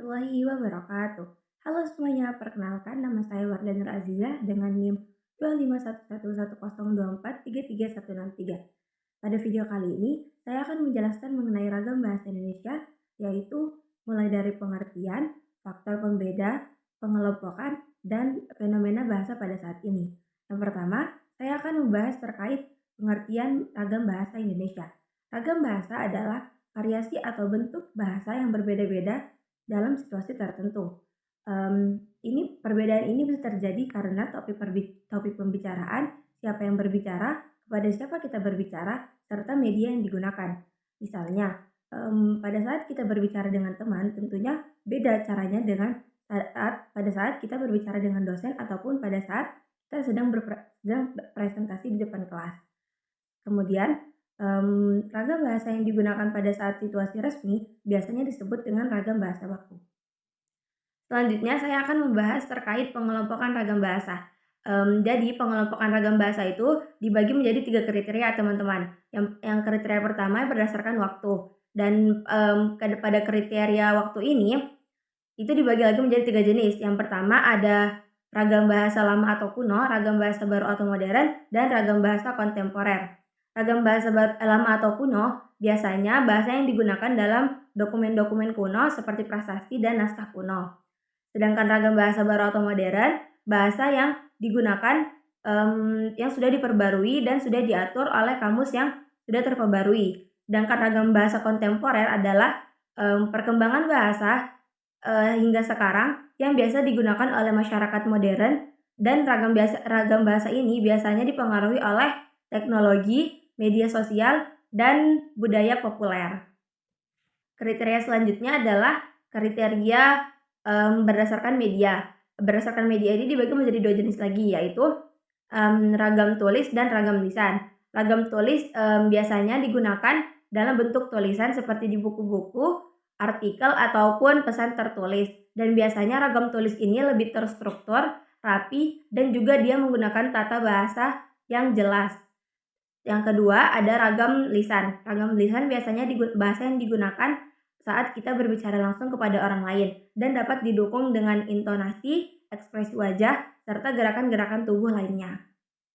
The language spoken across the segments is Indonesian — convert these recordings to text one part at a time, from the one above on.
warahmatullahi wabarakatuh. Halo semuanya, perkenalkan nama saya Wardani Nur Azizah dengan NIM 2511110243316. Pada video kali ini, saya akan menjelaskan mengenai ragam bahasa Indonesia, yaitu mulai dari pengertian, faktor pembeda, pengelompokan, dan fenomena bahasa pada saat ini. Yang pertama, saya akan membahas terkait pengertian ragam bahasa Indonesia. Ragam bahasa adalah variasi atau bentuk bahasa yang berbeda-beda dalam situasi tertentu. Perbedaan ini bisa terjadi karena topik pembicaraan, siapa yang berbicara, kepada siapa kita berbicara, serta media yang digunakan. Misalnya, pada saat kita berbicara dengan teman, tentunya beda caranya dengan pada saat kita berbicara dengan dosen ataupun pada saat kita sedang berpresentasi di depan kelas. Kemudian, ragam bahasa yang digunakan pada saat situasi resmi biasanya disebut dengan ragam bahasa baku. Selanjutnya, saya akan membahas terkait pengelompokan ragam bahasa. Jadi, pengelompokan ragam bahasa itu dibagi menjadi 3 kriteria, teman-teman. Yang kriteria pertama berdasarkan waktu. Dan pada kriteria waktu ini, itu dibagi lagi menjadi 3 jenis. Yang pertama ada ragam bahasa lama atau kuno, ragam bahasa baru atau modern, dan ragam bahasa kontemporer. Ragam bahasa lama atau kuno biasanya bahasa yang digunakan dalam dokumen-dokumen kuno seperti prasasti dan naskah kuno. Sedangkan ragam bahasa baru atau modern, bahasa yang digunakan yang sudah diperbarui dan sudah diatur oleh kamus yang sudah terperbarui. Sedangkan ragam bahasa kontemporer adalah perkembangan bahasa hingga sekarang yang biasa digunakan oleh masyarakat modern, dan ragam bahasa ini biasanya dipengaruhi oleh teknologi, media sosial, dan budaya populer. Kriteria selanjutnya adalah kriteria berdasarkan media. Berdasarkan media ini dibagi menjadi 2 jenis lagi, yaitu ragam tulis dan ragam lisan. Ragam tulis biasanya digunakan dalam bentuk tulisan seperti di buku-buku, artikel, ataupun pesan tertulis. Dan biasanya ragam tulis ini lebih terstruktur, rapi, dan juga dia menggunakan tata bahasa yang jelas. Yang kedua ada ragam lisan. Ragam lisan biasanya bahasa yang digunakan saat kita berbicara langsung kepada orang lain dan dapat didukung dengan intonasi, ekspresi wajah, serta gerakan-gerakan tubuh lainnya.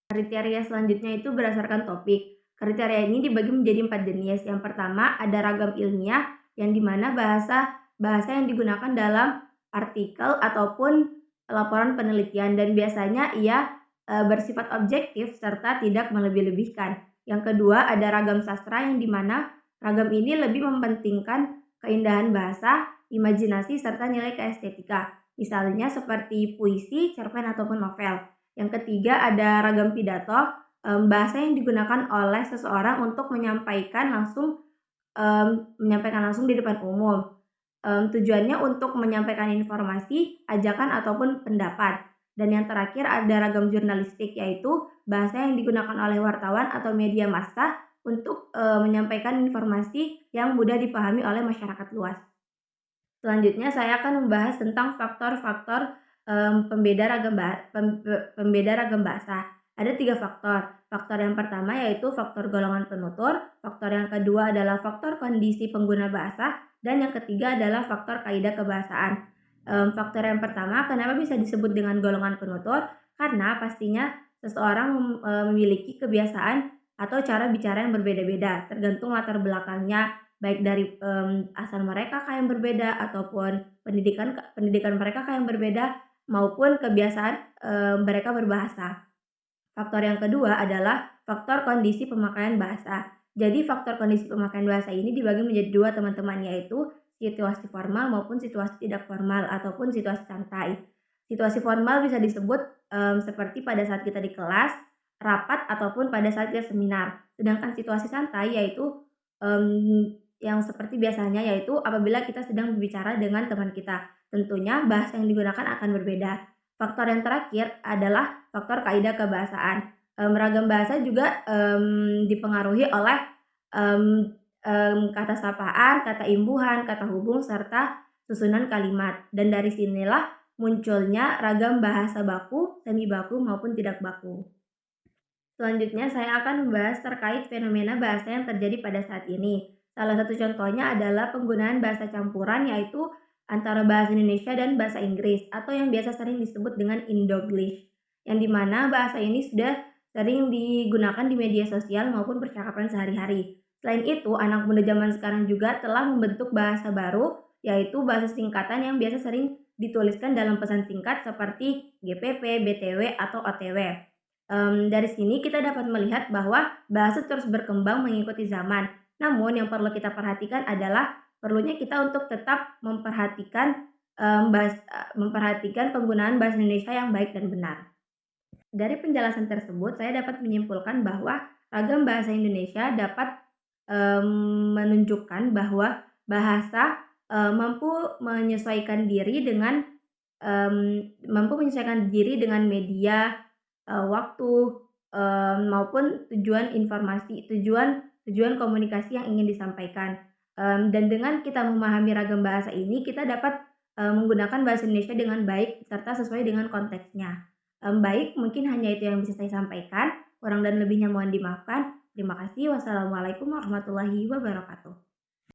Kriteria selanjutnya itu berdasarkan topik. Kriteria ini dibagi menjadi 4 jenis. Yang pertama ada ragam ilmiah, yang dimana bahasa yang digunakan dalam artikel ataupun laporan penelitian, dan biasanya ia bersifat objektif serta tidak melebih-lebihkan. Yang kedua ada ragam sastra, yang dimana ragam ini lebih mementingkan keindahan bahasa, imajinasi, serta nilai keestetika. Misalnya seperti puisi, cerpen, ataupun novel. Yang ketiga ada ragam pidato, bahasa yang digunakan oleh seseorang untuk menyampaikan langsung di depan umum. Tujuannya untuk menyampaikan informasi, ajakan, ataupun pendapat. Dan yang terakhir ada ragam jurnalistik, yaitu bahasa yang digunakan oleh wartawan atau media massa untuk menyampaikan informasi yang mudah dipahami oleh masyarakat luas. Selanjutnya saya akan membahas tentang faktor-faktor pembeda ragam bahasa. Ada 3 faktor. Faktor yang pertama yaitu faktor golongan penutur, faktor yang kedua adalah faktor kondisi pengguna bahasa, dan yang ketiga adalah faktor kaidah kebahasaan. Faktor yang pertama, kenapa bisa disebut dengan golongan penutur? Karena pastinya seseorang memiliki kebiasaan atau cara bicara yang berbeda-beda, tergantung latar belakangnya, baik dari asal mereka yang berbeda ataupun pendidikan mereka yang berbeda maupun kebiasaan mereka berbahasa. Faktor yang kedua adalah faktor kondisi pemakaian bahasa. Jadi faktor kondisi pemakaian bahasa ini dibagi menjadi 2, teman-teman, yaitu situasi formal maupun situasi tidak formal ataupun situasi santai. Situasi formal bisa disebut seperti pada saat kita di kelas, rapat, ataupun pada saat kita seminar. Sedangkan situasi santai yaitu yang seperti biasanya, yaitu apabila kita sedang berbicara dengan teman kita. Tentunya bahasa yang digunakan akan berbeda. Faktor yang terakhir adalah faktor kaidah kebahasaan. Ragam bahasa juga dipengaruhi oleh kata sapaan, kata imbuhan, kata hubung, serta susunan kalimat. Dan dari sinilah munculnya ragam bahasa baku, semi baku, maupun tidak baku. Selanjutnya saya akan membahas terkait fenomena bahasa yang terjadi pada saat ini. Salah satu contohnya adalah penggunaan bahasa campuran, yaitu antara bahasa Indonesia dan bahasa Inggris atau yang biasa sering disebut dengan Indoglish, yang dimana bahasa ini sudah sering digunakan di media sosial maupun percakapan sehari-hari. Selain itu, anak muda zaman sekarang juga telah membentuk bahasa baru, yaitu bahasa singkatan yang biasa sering dituliskan dalam pesan singkat seperti GPP, BTW, atau OTW. Dari sini kita dapat melihat bahwa bahasa terus berkembang mengikuti zaman. Namun yang perlu kita perhatikan adalah perlunya kita untuk tetap memperhatikan penggunaan bahasa Indonesia yang baik dan benar. Dari penjelasan tersebut, saya dapat menyimpulkan bahwa ragam bahasa Indonesia dapat menunjukkan bahwa bahasa mampu menyesuaikan diri dengan media, waktu, maupun tujuan informasi, tujuan komunikasi yang ingin disampaikan. Dan dengan kita memahami ragam bahasa ini, kita dapat menggunakan bahasa Indonesia dengan baik serta sesuai dengan konteksnya. Baik, mungkin hanya itu yang bisa saya sampaikan. Kurang dan lebihnya mohon dimaafkan. Terima kasih. Wassalamualaikum warahmatullahi wabarakatuh.